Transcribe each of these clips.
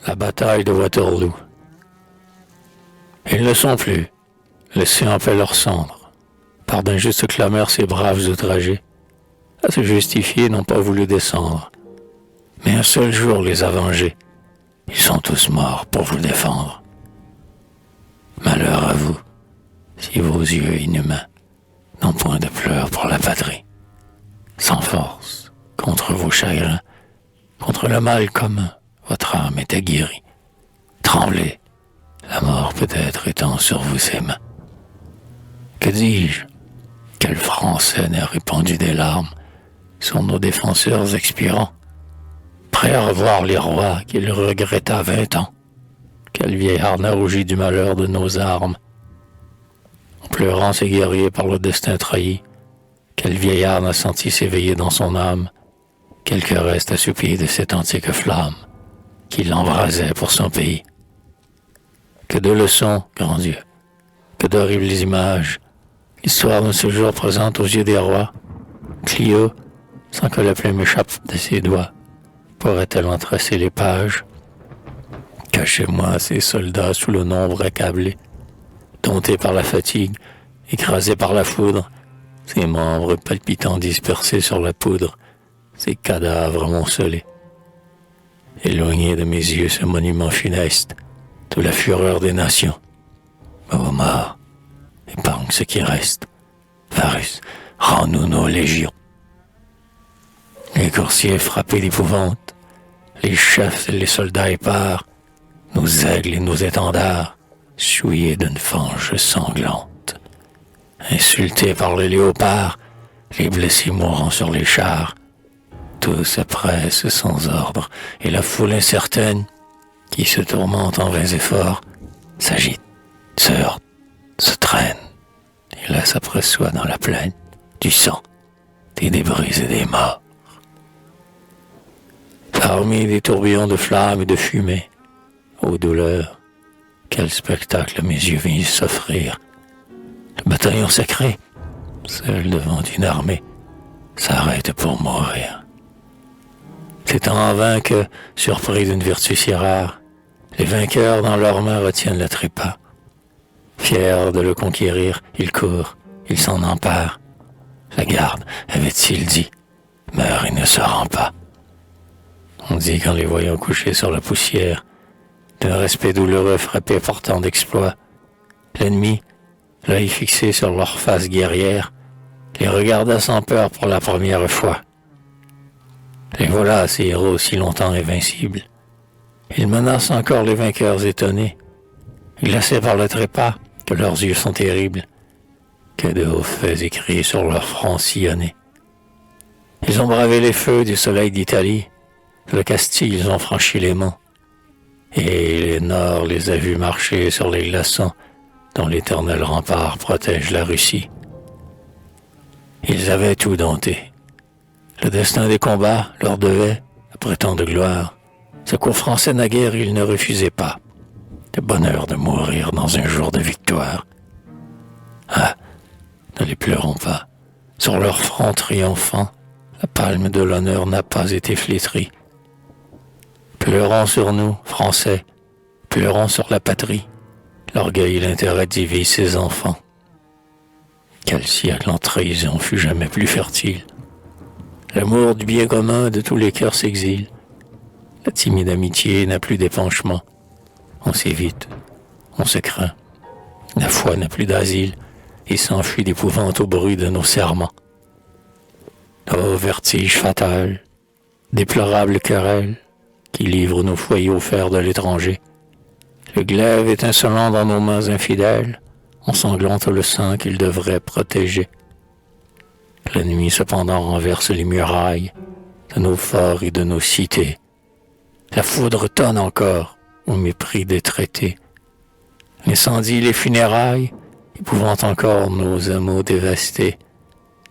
La bataille de Waterloo. Ils ne sont plus, laissés en paix leurs cendres. Par d'injustes clameurs, ces braves outragés, à se justifier, n'ont pas voulu descendre. Mais un seul jour les a vengés. Ils sont tous morts pour vous défendre. Malheur à vous, si vos yeux inhumains n'ont point de pleurs pour la patrie. Sans force, contre vos chagrins, contre le mal commun, votre âme est aguerrie. Tremblez, la mort peut-être étend sur vous ses mains. Que dis-je? Quel Français n'a répandu des larmes sur nos défenseurs expirants, prêt à revoir les rois qu'il regretta 20 ans? Quel vieillard n'a rougi du malheur de nos armes, en pleurant ses guerriers par le destin trahi? Quel vieillard n'a senti s'éveiller dans son âme quelque reste assoupi de cette antique flamme qui l'embrasait pour son pays? Que de leçons, grand Dieu, que d'horribles images l'histoire de ce jour présente aux yeux des rois. Clio, sans que la plume échappe de ses doigts, pourrait-elle en tracer les pages? Cachez-moi ces soldats sous le nombre accablé, domptés par la fatigue, écrasés par la foudre, ces membres palpitants dispersés sur la poudre, ces cadavres amoncelés. Éloignez de mes yeux ce monument funeste de la fureur des nations. Ô mort, épargne ce qui reste. Varus, rends-nous nos légions. Les coursiers frappés d'épouvante, les chefs et les soldats épars, nos aigles et nos étendards, souillés d'une fange sanglante. Insultés par les léopards, les blessés mourant sur les chars, tous se pressent sans ordre, et la foule incertaine, qui se tourmente en vains efforts, s'agite, se heurte, se traîne, et laisse après soi dans la plaine du sang, des débris et des morts. Parmi des tourbillons de flammes et de fumée, ô douleur, quel spectacle mes yeux viennent s'offrir. Le bataillon sacré, seul devant une armée, s'arrête pour mourir. C'est en vain que, surpris d'une vertu si rare, les vainqueurs dans leurs mains retiennent le trépas. Fiers de le conquérir, ils courent, ils s'en emparent. La garde, avait-il dit, meurt et ne se rend pas. On dit qu'en les voyant couchés sur la poussière, d'un respect douloureux frappé par tant d'exploits, l'ennemi, l'œil fixé sur leur face guerrière, les regarda sans peur pour la première fois. Les voilà, ces héros si longtemps invincibles. Ils menacent encore les vainqueurs étonnés, glacés par le trépas, que leurs yeux sont terribles, que de hauts faits écrits sur leurs fronts sillonnés. Ils ont bravé les feux du soleil d'Italie, le Castille, ils ont franchi les monts, et les Nord les a vus marcher sur les glaçons dont l'éternel rempart protège la Russie. Ils avaient tout dompté. Le destin des combats leur devait, après tant de gloire, ce qu'aux Français naguère ils ne refusaient pas, le bonheur de mourir dans un jour de victoire. Ah, ne les pleurons pas. Sur leur front triomphant, la palme de l'honneur n'a pas été flétrie. Pleurons sur nous, Français, pleurons sur la patrie. L'orgueil et l'intérêt divise ses enfants. Quel siècle en trahison fut jamais plus fertile. L'amour du bien commun de tous les cœurs s'exile. La timide amitié n'a plus d'épanchement. On s'évite, on se craint. La foi n'a plus d'asile et s'enfuit d'épouvante au bruit de nos serments. Ô vertige fatal, déplorable querelle qui livre nos foyers au fer de l'étranger. Le glaive étincelant dans nos mains infidèles, ensanglante le sang qu'il devrait protéger. La nuit cependant renverse les murailles de nos forts et de nos cités. La foudre tonne encore au mépris des traités. L'incendie, les funérailles, épouvante encore nos hameaux dévastés.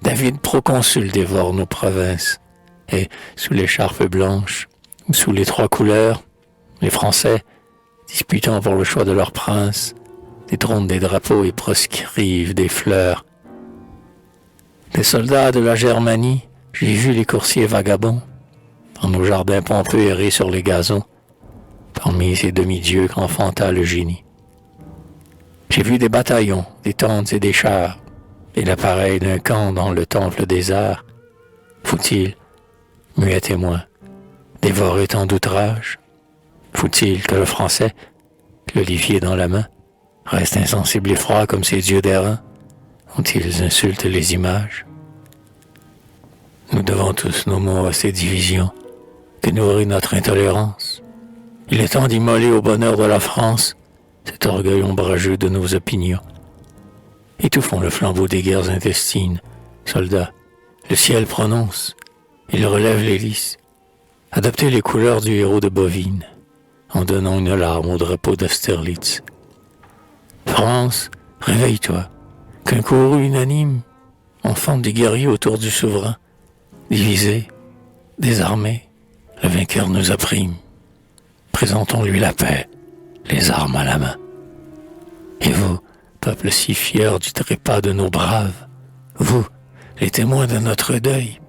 David proconsul dévore nos provinces, et sous l'écharpe blanche, sous les trois couleurs, les Français, disputant pour le choix de leur prince, détrônent des drapeaux et proscrivent des fleurs. Les soldats de la Germanie, j'ai vu les coursiers vagabonds, dans nos jardins pompeux errer sur les gazons, parmi ces demi-dieux qu'enfanta le génie. J'ai vu des bataillons, des tentes et des chars, et l'appareil d'un camp dans le temple des arts. Faut-il, muet témoin, dévorer tant d'outrages? Faut-il que le Français, l'olivier dans la main, reste insensible et froid comme ces dieux d'airain, dont ils insultent les images? Nous devons tous nos mots à ces divisions que nourrit notre intolérance. Il est temps d'immoler au bonheur de la France cet orgueil ombrageux de nos opinions. Étouffons le flambeau des guerres intestines. Soldats, le ciel prononce, il relève l'hélice. Adoptez les couleurs du héros de Bovine, en donnant une larme au drapeau d'Austerlitz. France, réveille-toi, qu'un courroux unanime enfante des guerriers autour du souverain. Divisés, désarmés, le vainqueur nous opprime. Présentons-lui la paix, les armes à la main. Et vous, peuple si fier du trépas de nos braves, vous, les témoins de notre deuil,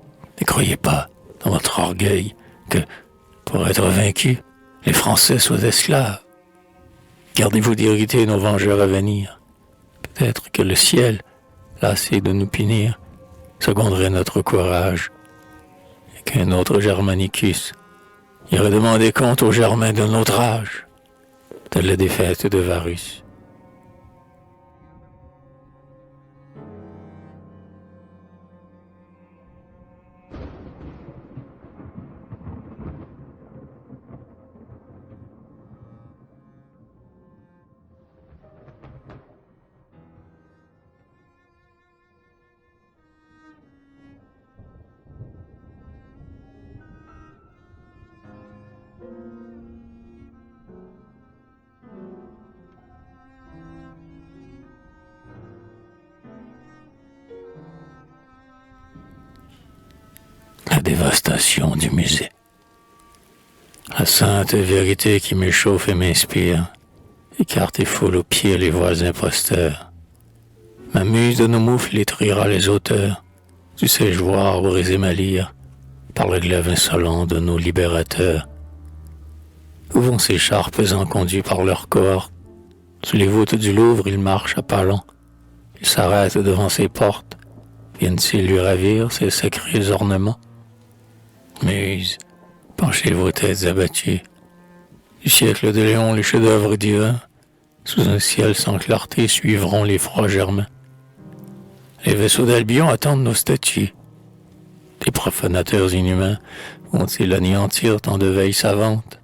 ne croyez pas dans votre orgueil que, pour être vaincus, les Français soient esclaves. Gardez-vous d'irriter nos vengeurs à venir. Peut-être que le ciel, lassé de nous punir, seconderait notre courage, et qu'un autre Germanicus irait demander compte aux Germains de notre âge, de la défaite de Varus. La dévastation du musée. La sainte vérité qui m'échauffe et m'inspire, écarte et foule aux pieds les voix imposteurs. Ma muse de nos moufles flétrira les auteurs du séjour ou briser ma lyre par le glaive insolent de nos libérateurs. Où vont ces chars pesants conduits par leur cohorte? Sous les voûtes du Louvre, ils marchent à pas lents. Ils s'arrêtent devant ses portes. Viennent-ils lui ravir ses sacrés ornements? Muses, penchez vos têtes abattues. Du siècle de Léon, les chefs-d'œuvre divins, sous un ciel sans clarté, suivront les froids germains. Les vaisseaux d'Albion attendent nos statues. Les profanateurs inhumains vont-ils anéantir tant de veilles savantes?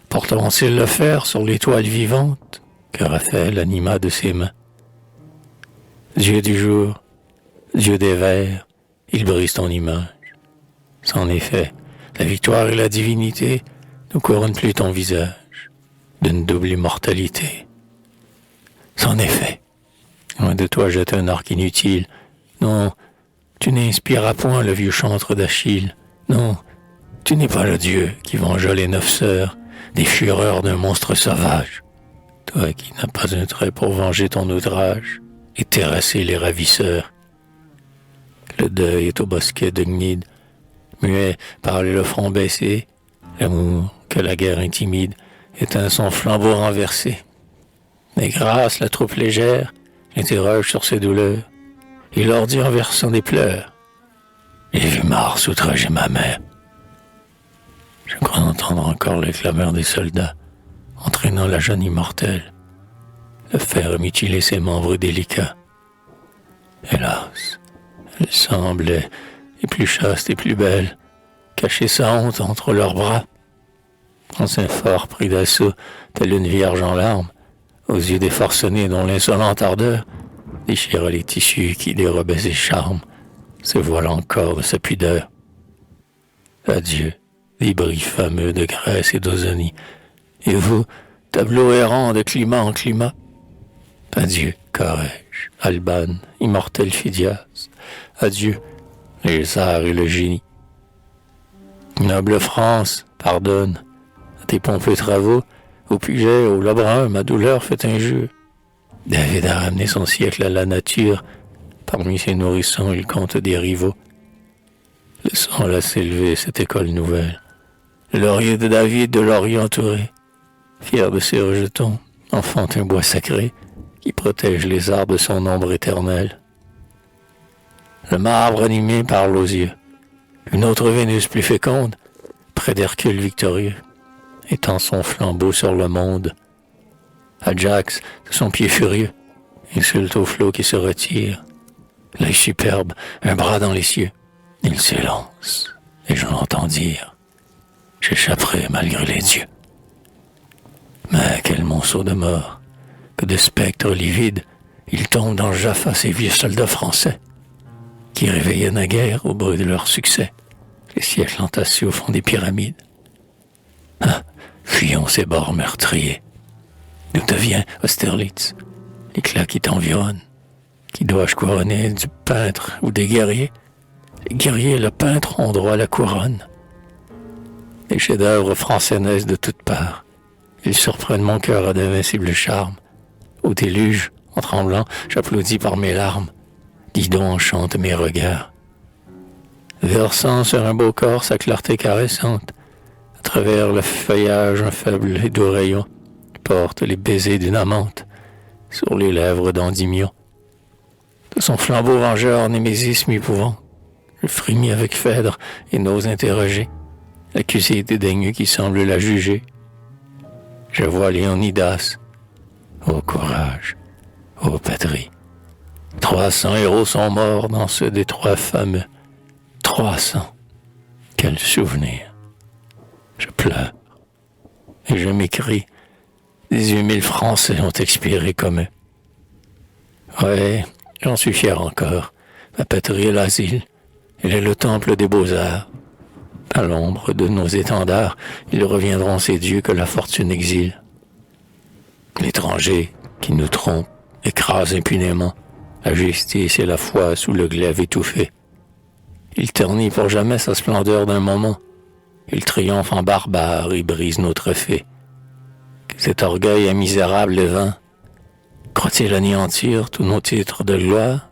Porteront-ils le fer sur l'étoile vivante que Raphaël anima de ses mains? Dieu du jour, Dieu des vers, il brise ton image. C'en est fait, la victoire et la divinité ne couronnent plus ton visage d'une double immortalité. C'en est fait. Loin de toi jette un arc inutile. Non, tu n'inspiras point le vieux chantre d'Achille. Non, tu n'es pas le Dieu qui vengea les 9 sœurs des fureurs d'un monstre sauvage. Toi qui n'as pas un trait pour venger ton outrage et terrasser les ravisseurs. Le deuil est au bosquet de Gnide, muet par le front baissé, l'amour que la guerre intimide éteint son flambeau renversé. Mais grâce, la troupe légère l'interroge sur ses douleurs, et leur dit en versant des pleurs: j'ai vu Mars outrager ma mère. Je crois entendre encore les clameurs des soldats, entraînant la jeune immortelle. Le fer a mutilé ses membres délicats. Hélas, elle semblait et plus chaste et plus belle, cacher sa honte entre leurs bras. Un sein fort pris d'assaut, telle une vierge en larmes, aux yeux des forcenés dont l'insolente ardeur déchira les tissus qui dérobaient ses charmes, se voile encore de sa pudeur. Adieu, débris fameux de Grèce et d'Ozonie, et vous, tableau errant de climat en climat. Adieu, Corrège, Alban, immortel Phidias. Adieu, les arts et le génie. Noble France, pardonne, à tes pompeux travaux, au Puget, au Lebrun, ma douleur fait injure. David a ramené son siècle à la nature, parmi ses nourrissons il compte des rivaux. Laissons-la s'élever, cette école nouvelle, le laurier de David de l'Orient entouré, fier de ses rejetons, enfante un bois sacré qui protège les arbres de son ombre éternelle. Le marbre animé parle aux yeux. Une autre Vénus plus féconde, près d'Hercule victorieux, étend son flambeau sur le monde. Ajax, de son pied furieux, insulte au flot qui se retire. L'œil superbe, un bras dans les cieux, il s'élance, et je l'entends dire: j'échapperai malgré les dieux. Mais quel monceau de mort, que de spectres livides, il tombe dans Jaffa ces vieux soldats français, qui réveillaient naguère au bruit de leur succès, les siècles entassés au fond des pyramides. Ah, fuyons ces bords meurtriers. D'où te vient, Austerlitz, l'éclat qui t'environne? Qui dois-je couronner, du peintre ou des guerriers? Les guerriers et le peintre ont droit à la couronne. Les chefs-d'œuvre français naissent de toutes parts. Ils surprennent mon cœur à d'invincibles charmes. Au déluge, en tremblant, j'applaudis par mes larmes. Didon enchante mes regards. Versant sur un beau corps sa clarté caressante, à travers le feuillage un faible et doux rayon porte les baisers d'une amante sur les lèvres d'Endymion. De son flambeau vengeur, Némésis m'épouvant, je frémis avec Phèdre et n'ose interroger l'accusé dédaigneux qui semble la juger. Je vois Léonidas. Ô courage, ô patrie. 300 héros sont morts dans ce détroit fameux. 300. Quel souvenir. Je pleure. Et je m'écrie. 18 000 Français ont expiré comme eux. Ouais, j'en suis fier encore. Ma patrie est l'asile. Elle est le temple des beaux-arts. À l'ombre de nos étendards, ils reviendront ces dieux que la fortune exile. L'étranger qui nous trompe, écrase impunément la justice et la foi sous le glaive étouffé. Il ternit pour jamais sa splendeur d'un moment. Il triomphe en barbare et brise nos trophées. Que cet orgueil est misérable et vain. Croit-il anéantir tous nos titres de gloire?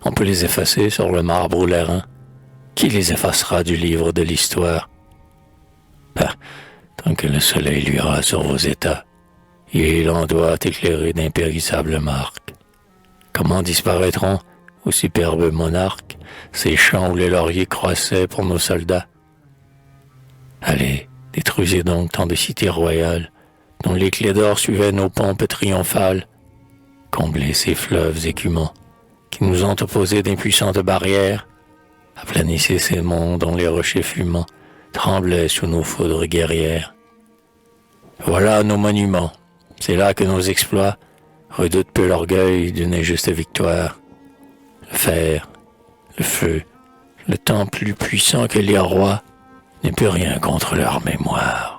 On peut les effacer sur le marbre ou l'airain. Qui les effacera du livre de l'histoire? Ah, tant que le soleil luira sur vos états, il en doit éclairer d'impérissables marques. Comment disparaîtront, aux superbes monarques, ces champs où les lauriers croissaient pour nos soldats? Allez, détruisez donc tant de cités royales, dont l'éclat d'or suivait nos pompes triomphales. Comblez ces fleuves écumants, qui nous ont opposé d'impuissantes barrières. Aplanissez ces monts dont les rochers fumants tremblaient sous nos foudres guerrières. Voilà nos monuments, c'est là que nos exploits redoutent peu l'orgueil d'une injuste victoire. Le fer, le feu, le temps plus puissant que les rois n'est plus rien contre leur mémoire.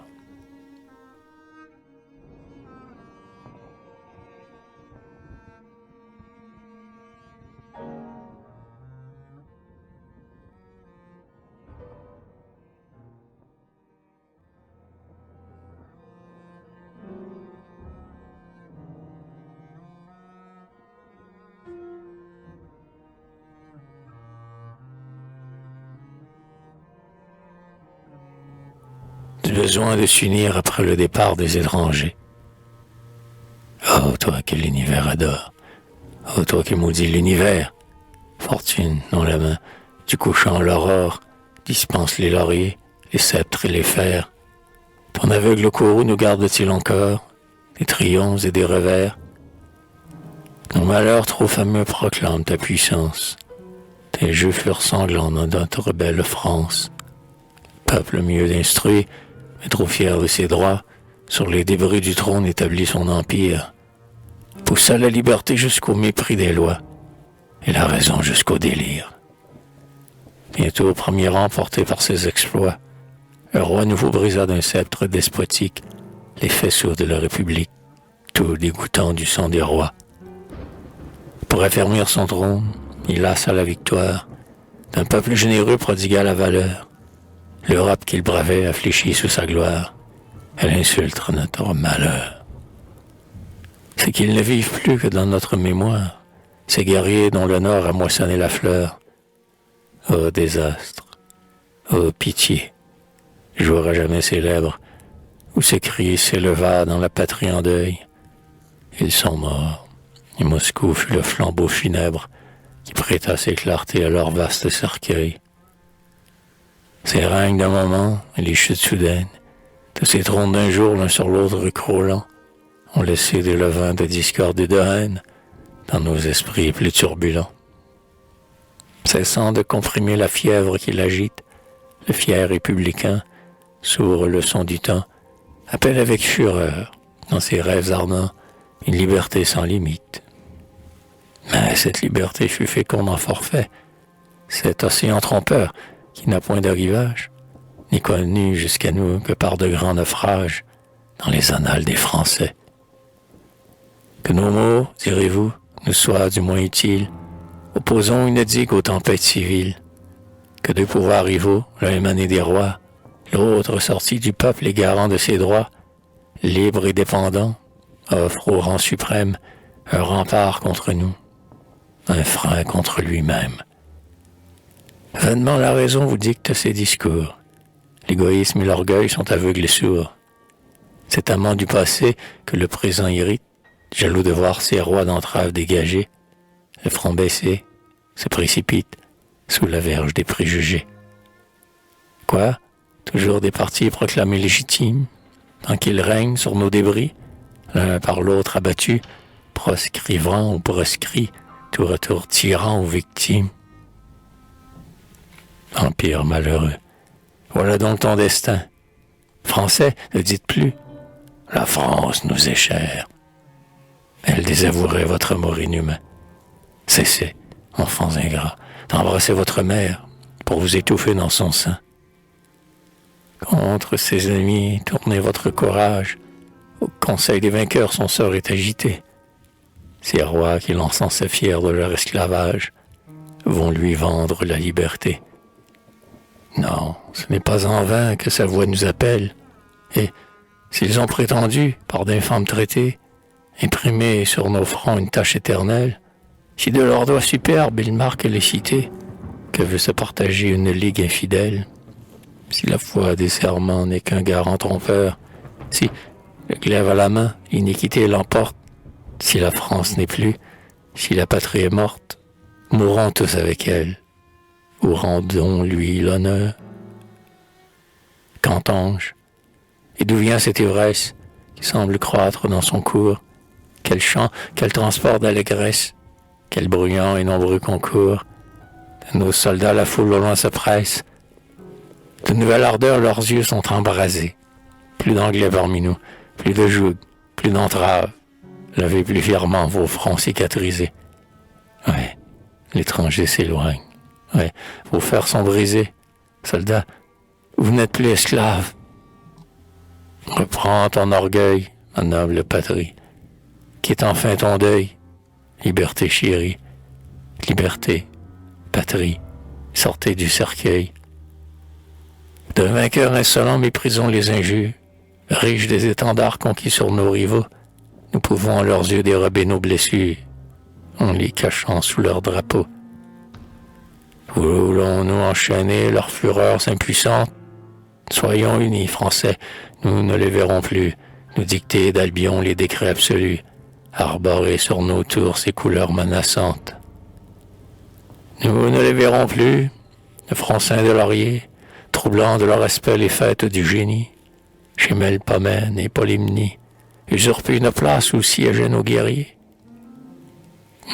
Du besoin de s'unir après le départ des étrangers. Oh, toi que l'univers adore. Oh, toi qui maudis l'univers. Fortune dans la main, du couchant l'aurore, dispense les lauriers, les sceptres et les fers. Ton aveugle courroux nous garde-t-il encore des triomphes et des revers? Nos malheurs trop fameux proclament ta puissance. Tes jeux furent sanglants dans notre belle France. Peuple mieux instruit, mais trop fier de ses droits, sur les débris du trône établit son empire, poussa la liberté jusqu'au mépris des lois, et la raison jusqu'au délire. Bientôt au premier rang porté par ses exploits, un roi nouveau brisa d'un sceptre despotique les faisceaux de la République, tout dégoûtant du sang des rois. Pour affermir son trône, il lassa la victoire d'un peuple généreux prodigua la valeur. L'Europe qu'il bravait a fléchi sous sa gloire. Elle insulte notre malheur. C'est qu'ils ne vivent plus que dans notre mémoire, ces guerriers dont l'honneur a moissonné la fleur. Ô désastre, ô pitié, jour à jamais célèbre, où ce cri s'éleva dans la patrie en deuil. Ils sont morts, et Moscou fut le flambeau funèbre qui prêta ses clartés à leur vaste cercueil. Ces règnes d'un moment et les chutes soudaines, de ces trônes d'un jour l'un sur l'autre recroulant, ont laissé des levains de discorde et de haine dans nos esprits plus turbulents. Cessant de comprimer la fièvre qui l'agite, le fier républicain, sourd le son du temps, appelle avec fureur, dans ses rêves ardents, une liberté sans limite. Mais cette liberté fut féconde en forfait, cet océan trompeur qui n'a point de rivage, n'est connu jusqu'à nous que par de grands naufrages dans les annales des Français. Que nos mots, direz-vous, nous soient du moins utiles, opposons une digue aux tempêtes civiles, que deux pouvoirs rivaux, l'un émané des rois, l'autre sorti du peuple et garant de ses droits, libre et dépendant, offre au rang suprême un rempart contre nous, un frein contre lui-même. Vainement la raison vous dicte ses discours. L'égoïsme et l'orgueil sont aveugles et sourds. C'est amant du passé que le présent irrite, jaloux de voir ses rois d'entraves dégagés, le front baissé, se précipite sous la verge des préjugés. Quoi? Toujours des partis proclamés légitimes, tant qu'ils règnent sur nos débris, l'un par l'autre abattus, proscrivant ou proscrits, tour à tour tyran ou victime. Empire malheureux, voilà donc ton destin. Français, ne dites plus, la France nous est chère. Elle désavouerait votre amour inhumain. Cessez, enfants ingrats, d'embrasser votre mère pour vous étouffer dans son sein. Contre ses ennemis, tournez votre courage. Au conseil des vainqueurs, son sort est agité. Ces rois qui l'encensaient fiers de leur esclavage vont lui vendre la liberté. Non, ce n'est pas en vain que sa voix nous appelle. Et s'ils ont prétendu, par d'infâmes traités, imprimer sur nos fronts une tache éternelle, si de leurs doigts superbes ils marquent les cités, que veut se partager une ligue infidèle, si la foi des serments n'est qu'un garant trompeur, si le glaive à la main, l'iniquité l'emporte, si la France n'est plus, si la patrie est morte, mourons tous avec elle, ou rendons-lui l'honneur. Qu'entends-je? Et d'où vient cette ivresse qui semble croître dans son cours? Quel chant, quel transport d'allégresse, quel bruyant et nombreux concours. De nos soldats la foule au loin se presse. De nouvelle ardeur leurs yeux sont embrasés. Plus d'anglais parmi nous, plus de jougs, plus d'entraves. Lavez plus fièrement vos fronts cicatrisés. Ouais, l'étranger s'éloigne. Ouais, vos fers sont brisés. Soldats, vous n'êtes plus esclaves. Reprends ton orgueil, ma noble patrie. Quitte enfin ton deuil. Liberté chérie, liberté, patrie, sortez du cercueil. De vainqueurs insolents méprisons les injures, riches des étendards conquis sur nos rivaux, nous pouvons à leurs yeux dérober nos blessures, en les cachant sous leurs drapeaux. Voulons-nous enchaîner leurs fureurs impuissantes? Soyons unis, Français, nous ne les verrons plus, nous dicter d'Albion les décrets absolus, arborer sur nos tours ces couleurs menaçantes. Nous ne les verrons plus, le fronçin de laurier, troublant de leur aspect les fêtes du génie, chez Melpomène et Polymnie, usurper une place où siégeaient nos guerriers.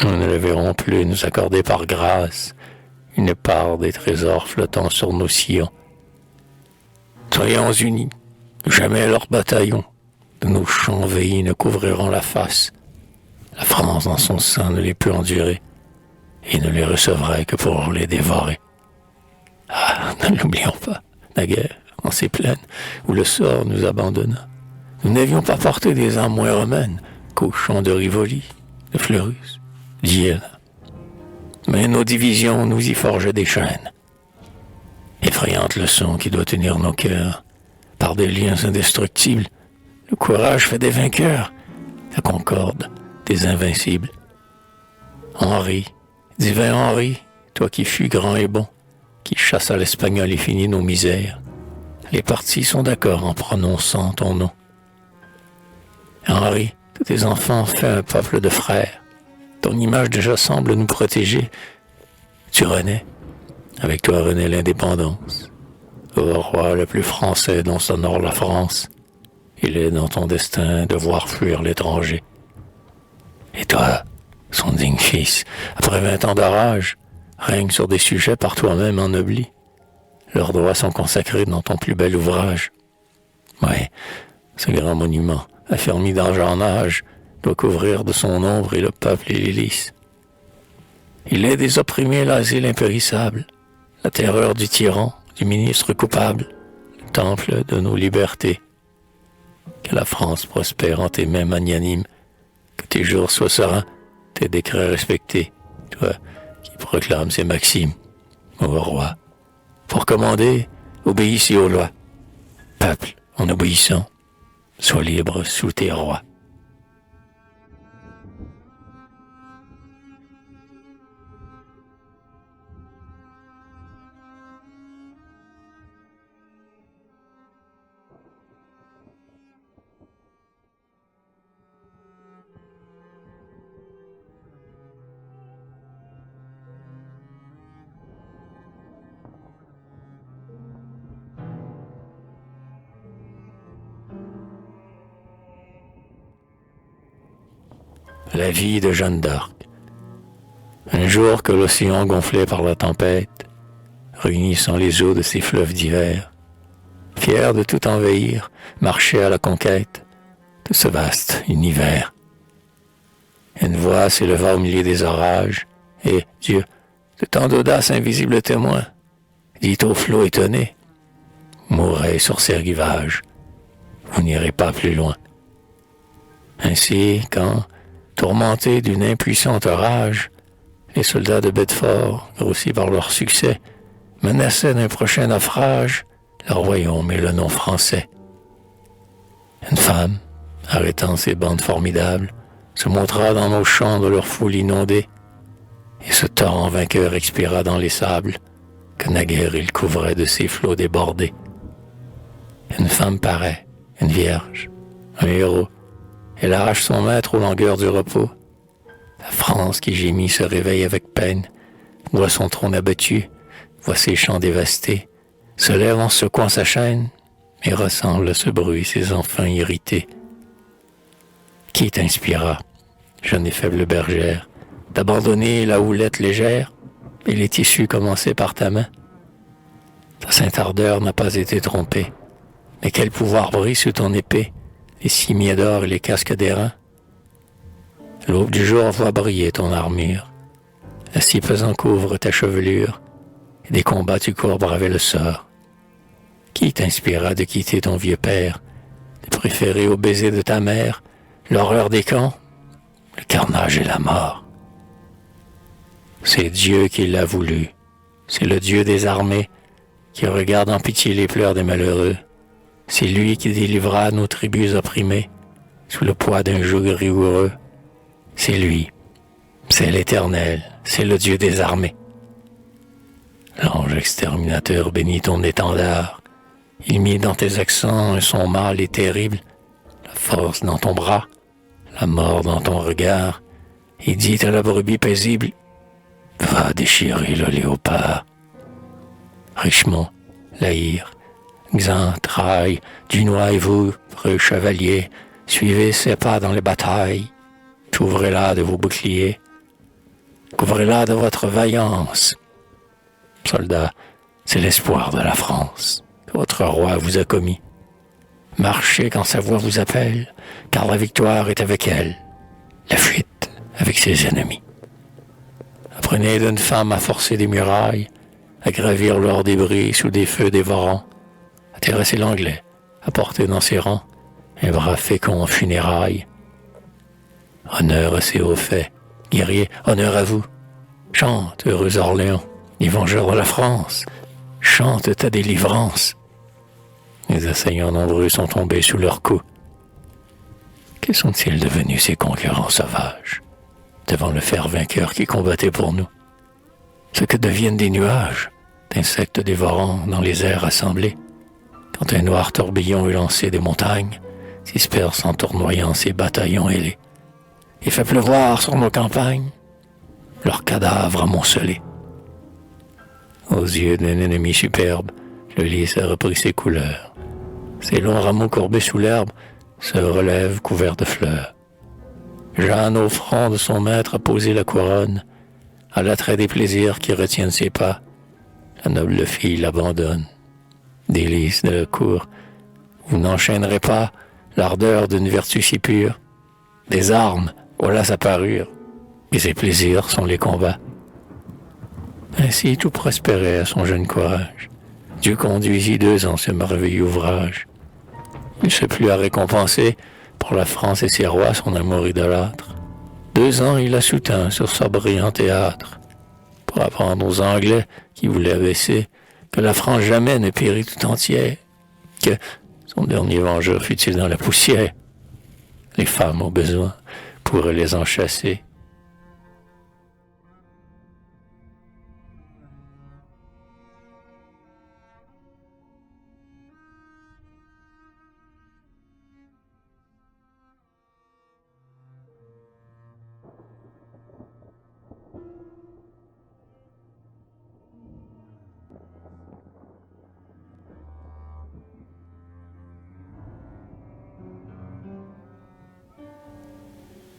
Nous ne les verrons plus nous accorder par grâce une part des trésors flottant sur nos sillons. Soyons unis, jamais leurs bataillons de nos champs veillés ne couvriront la face. La France dans son sein ne les peut endurer et ne les recevrait que pour les dévorer. Ah, ne l'oublions pas, naguère, en ces plaines où le sort nous abandonna, nous n'avions pas porté des armes moins romaines qu'aux champs de Rivoli, de Fleurus, d'Iéna. Mais nos divisions nous y forgeaient des chaînes. Effrayante leçon qui doit tenir nos cœurs. Par des liens indestructibles, le courage fait des vainqueurs, la concorde des invincibles. Henri, divin Henri, toi qui fus grand et bon, qui chassa l'espagnol et finit nos misères, les partis sont d'accord en prononçant ton nom. Henri, tous tes enfants ont fait un peuple de frères. Ton image déjà semble nous protéger. Tu renais. Avec toi renaît l'indépendance. Ô roi le plus français dont s'honore la France, il est dans ton destin de voir fuir l'étranger. Et toi, son digne fils, après 20 ans d'orage, règne sur des sujets par toi-même ennoblis. Leurs droits sont consacrés dans ton plus bel ouvrage. Ouais, ce grand monument, affermi d'âge en âge, doit couvrir de son ombre et le peuple et les lys. Il est des opprimés l'asile impérissable, la terreur du tyran, du ministre coupable, le temple de nos libertés. Que la France prospère en tes mains magnanimes, que tes jours soient sereins, tes décrets respectés, toi qui proclames ces maximes, ô roi. Pour commander, obéissez aux lois. Peuple, en obéissant, sois libre sous tes rois. La vie de Jeanne d'Arc. Un jour que l'océan gonflé par la tempête, réunissant les eaux de ses fleuves d'hiver, fier de tout envahir, marchait à la conquête de ce vaste univers. Une voix s'éleva au milieu des orages, et Dieu, de tant d'audace invisible témoin, dit au flot étonné, mourrez sur ces rivages, vous n'irez pas plus loin. Ainsi, quand, tourmentés d'une impuissante rage, les soldats de Bedford, grossis par leur succès, menaçaient d'un prochain naufrage leur royaume et le nom français. Une femme, arrêtant ces bandes formidables, se montra dans nos champs de leur foule inondée, et ce torrent vainqueur expira dans les sables que naguère il couvrait de ses flots débordés. Une femme paraît, une vierge, un héros. Elle arrache son maître aux longueurs du repos. La France qui gémit se réveille avec peine, voit son trône abattu, voit ses champs dévastés, se lève en secouant sa chaîne, et ressemble ce bruit ses enfants irrités. Qui t'inspira, jeune et faible bergère, d'abandonner la houlette légère et les tissus commencés par ta main? Ta sainte ardeur n'a pas été trompée, mais quel pouvoir brille sous ton épée, les cimiers d'or et les casques d'airain? L'aube du jour voit briller ton armure, si pesant couvre ta chevelure, et des combats tu cours braver le sort. Qui t'inspira de quitter ton vieux père, de préférer au baiser de ta mère l'horreur des camps, le carnage et la mort? C'est Dieu qui l'a voulu, c'est le Dieu des armées qui regarde en pitié les pleurs des malheureux. C'est lui qui délivra nos tribus opprimées sous le poids d'un joug rigoureux. C'est lui, c'est l'Éternel, c'est le Dieu des armées. L'ange exterminateur bénit ton étendard. Il mit dans tes accents un son mâle et terrible, la force dans ton bras, la mort dans ton regard, et dit à la brebis paisible, va déchirer le léopard. Richemont, La Hire, Xan, Trailles, Dunois et vous, preux chevaliers, suivez ses pas dans les batailles, couvrez-la de vos boucliers, couvrez-la de votre vaillance. Soldats, c'est l'espoir de la France que votre roi vous a commis. Marchez quand sa voix vous appelle, car la victoire est avec elle, la fuite avec ses ennemis. Apprenez d'une femme à forcer des murailles, à gravir leurs débris sous des feux dévorants, à terrasser l'anglais, à porter dans ses rangs un bras fécond en funérailles. Honneur à ces hauts faits, guerriers, honneur à vous. Chante, heureux Orléans, les vengeurs de la France, chante ta délivrance. Les assaillants nombreux sont tombés sous leurs coups. Que sont-ils devenus ces concurrents sauvages, devant le fer vainqueur qui combattait pour nous? Ce que deviennent des nuages, d'insectes dévorants dans les airs assemblés, quand un noir tourbillon élancé des montagnes disperse en tournoyant ses bataillons ailés et fait pleuvoir sur nos campagnes leurs cadavres amoncelés. Aux yeux d'un ennemi superbe, le lys a repris ses couleurs. Ses longs rameaux courbés sous l'herbe se relèvent couverts de fleurs. Jeanne, au front de son maître, a posé la couronne. À l'attrait des plaisirs qui retiennent ses pas, la noble fille l'abandonne. Délices de la cour, vous n'enchaînerez pas l'ardeur d'une vertu si pure. Des armes, voilà sa parure, et ses plaisirs sont les combats. Ainsi tout prospérait à son jeune courage. Dieu conduisit 2 ans ce merveilleux ouvrage. Il se plut à récompenser pour la France et ses rois son amour idolâtre. 2 ans il a soutint sur ce brillant théâtre, pour apprendre aux Anglais qui voulaient abaisser que la France jamais ne périt tout entière, que son dernier vengeur fut-il dans la poussière. Les femmes au besoin pourraient les en chasser.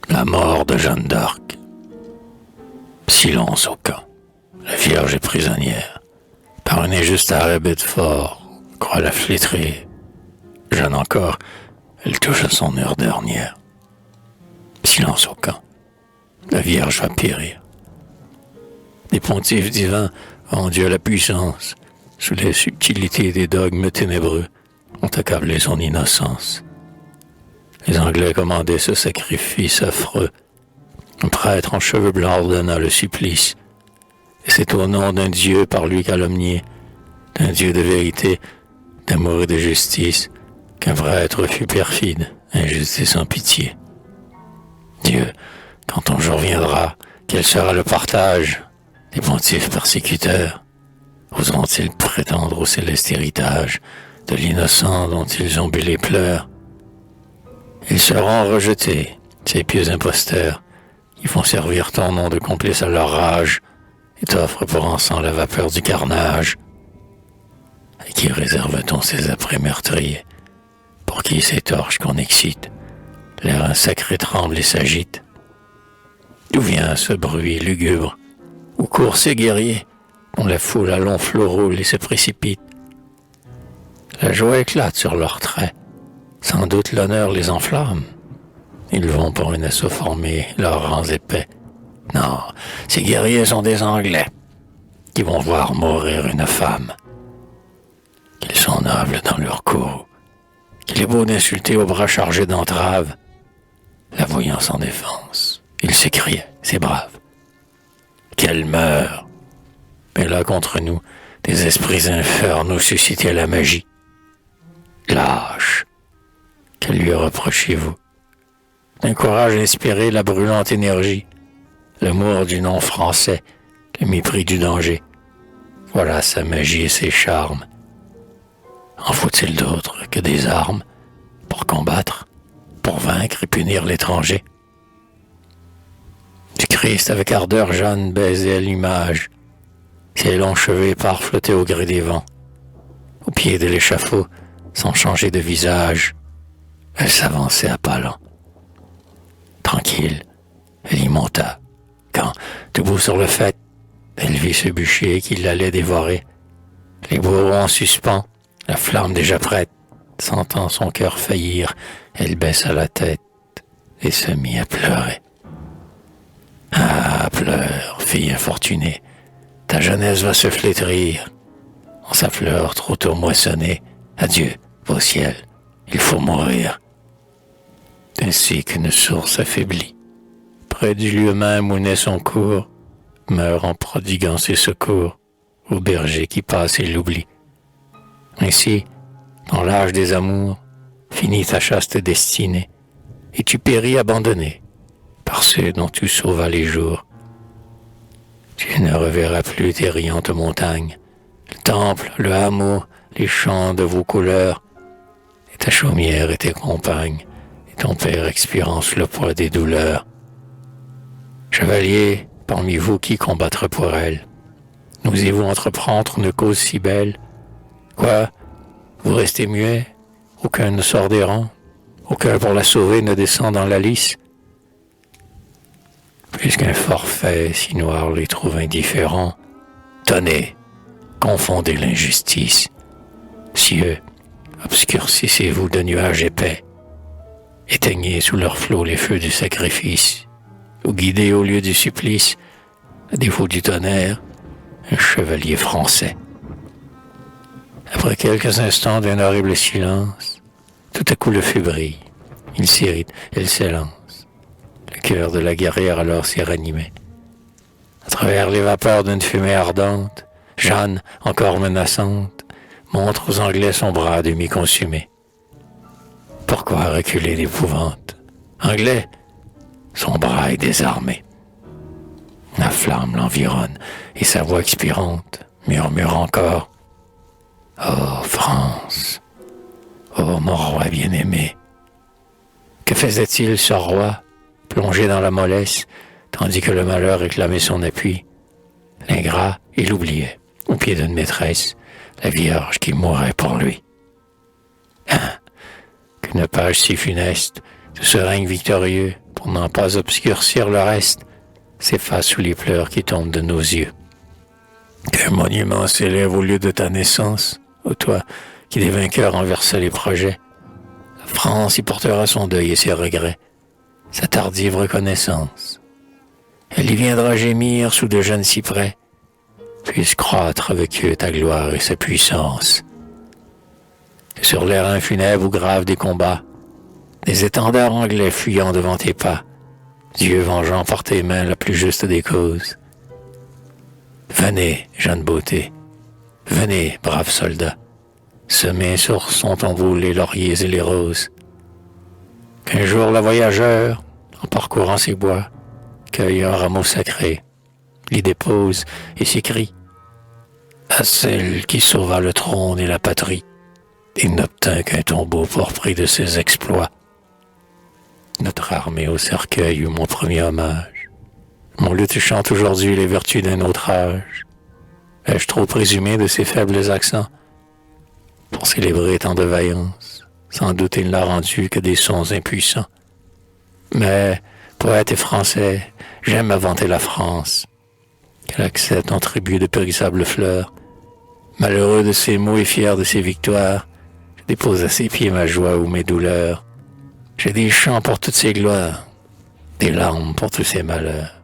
La mort de Jeanne d'Arc. Silence au camp. La Vierge est prisonnière. Par un injuste arrêt Bedford, croit la flétrir. Jeanne encore, elle touche à son heure dernière. Silence au camp. La Vierge va périr. Les pontifes divins ont Dieu la puissance, sous les subtilités des dogmes ténébreux, ont accablé son innocence. Les Anglais commandaient ce sacrifice affreux. Un prêtre en cheveux blancs ordonna le supplice. Et c'est au nom d'un Dieu par lui calomnié, d'un Dieu de vérité, d'amour et de justice, qu'un prêtre fut perfide, injuste et sans pitié. Dieu, quand ton jour viendra, quel sera le partage des pontifes persécuteurs? Oseront-ils prétendre au céleste héritage de l'innocent dont ils ont bu les pleurs? Ils seront rejetés, ces pieux imposteurs, qui font servir ton nom de complice à leur rage, et t'offrent pour encens la vapeur du carnage. Et qui réserve-t-on ces après meurtriers, pour qui ces torches qu'on excite, l'air sacré tremble et s'agite? D'où vient ce bruit lugubre, où courent ces guerriers, dont la foule à longs flots roule et se précipite? La joie éclate sur leurs traits, sans doute l'honneur les enflamme. Ils vont pour un assaut former leurs rangs épais. Non, ces guerriers sont des Anglais, qui vont voir mourir une femme. Qu'ils sont nobles dans leur cour, qu'il est beau d'insulter aux bras chargés d'entraves. La voyant sans défense, il s'écriait, c'est brave. Qu'elle meure! Mais là, contre nous, des esprits infernaux suscitaient la magie. Lâche! Que lui reprochez-vous? D'un courage inspiré la brûlante énergie, l'amour du nom français, le mépris du danger. Voilà sa magie et ses charmes. En faut-il d'autres que des armes pour combattre, pour vaincre et punir l'étranger? Du Christ avec ardeur, Jeanne baisait l'image. Ses longs cheveux épars flottaient au gré des vents. Au pied de l'échafaud, sans changer de visage, elle s'avançait à pas lents. Tranquille, elle y monta, quand, debout sur le faîte, elle vit ce bûcher qui l'allait dévorer. Les bourreaux en suspens, la flamme déjà prête, sentant son cœur faillir, elle baissa la tête et se mit à pleurer. Ah, pleure, fille infortunée, ta jeunesse va se flétrir. En sa fleur trop tôt moissonnée, adieu, au ciel, il faut mourir. Ainsi qu'une source affaiblie, près du lieu même où naît son cours, meurt en prodiguant ses secours au berger qui passe et l'oublie. Ainsi, dans l'âge des amours, finit ta chaste destinée, et tu péris abandonné par ceux dont tu sauvas les jours. Tu ne reverras plus tes riantes montagnes, le temple, le hameau, les chants de vos couleurs, et ta chaumière et tes compagnes, et ton père expirant sous le poids des douleurs. Chevalier, parmi vous qui combattra pour elle, n'osez-vous entreprendre une cause si belle? Quoi? Vous restez muet? Aucun ne sort des rangs? Aucun pour la sauver ne descend dans la lice? Puisqu'un forfait si noir les trouve indifférents, tenez, confondez l'injustice. Cieux, obscurcissez-vous de nuages épais, éteignez sous leurs flots les feux du sacrifice, ou guidez au lieu du supplice, à défaut du tonnerre, un chevalier français. Après quelques instants d'un horrible silence, tout à coup le feu brille, il s'irrite, elle s'élance. Le cœur de la guerrière alors s'y ranimait. À travers les vapeurs d'une fumée ardente, Jeanne, encore menaçante, montre aux Anglais son bras demi-consumé. Pourquoi reculer d'épouvante? Anglais, son bras est désarmé. La flamme l'environne et sa voix expirante murmure encore. Oh France, oh mon roi bien-aimé. Que faisait-il ce roi, plongé dans la mollesse, tandis que le malheur réclamait son appui? L'ingrat, il oubliait, au pied d'une maîtresse, la Vierge qui mourait pour lui. Qu'une page si funeste de ce règne victorieux, pour n'en pas obscurcir le reste, s'efface sous les pleurs qui tombent de nos yeux. Qu'un monument s'élève au lieu de ta naissance, ô toi qui des vainqueurs renversa les projets. La France y portera son deuil et ses regrets, sa tardive reconnaissance. Elle y viendra gémir sous de jeunes cyprès, puisse croître avec eux ta gloire et sa puissance. Et sur l'airain funèbre où gravent des combats, des étendards anglais fuyant devant tes pas, Dieu vengeant par tes mains la plus juste des causes. Venez, jeune beauté, venez, braves soldats, semez sur son tombeau les lauriers et les roses. Qu'un jour le voyageur, en parcourant ces bois, cueille un rameau sacré, l'y dépose et s'écrie à celle qui sauva le trône et la patrie, et n'obtint qu'un tombeau pour prix de ses exploits. Notre armée au cercueil eut mon premier hommage. Mon luth chante aujourd'hui les vertus d'un autre âge. Ai-je trop présumé de ses faibles accents pour célébrer tant de vaillance? Sans doute il n'a rendu que des sons impuissants. Mais, poète et français, j'aime à vanter la France. Qu'elle accepte en tribut de périssables fleurs. Malheureux de ses mots et fier de ses victoires, je dépose à ses pieds ma joie ou mes douleurs. J'ai des chants pour toutes ses gloires, des larmes pour tous ses malheurs.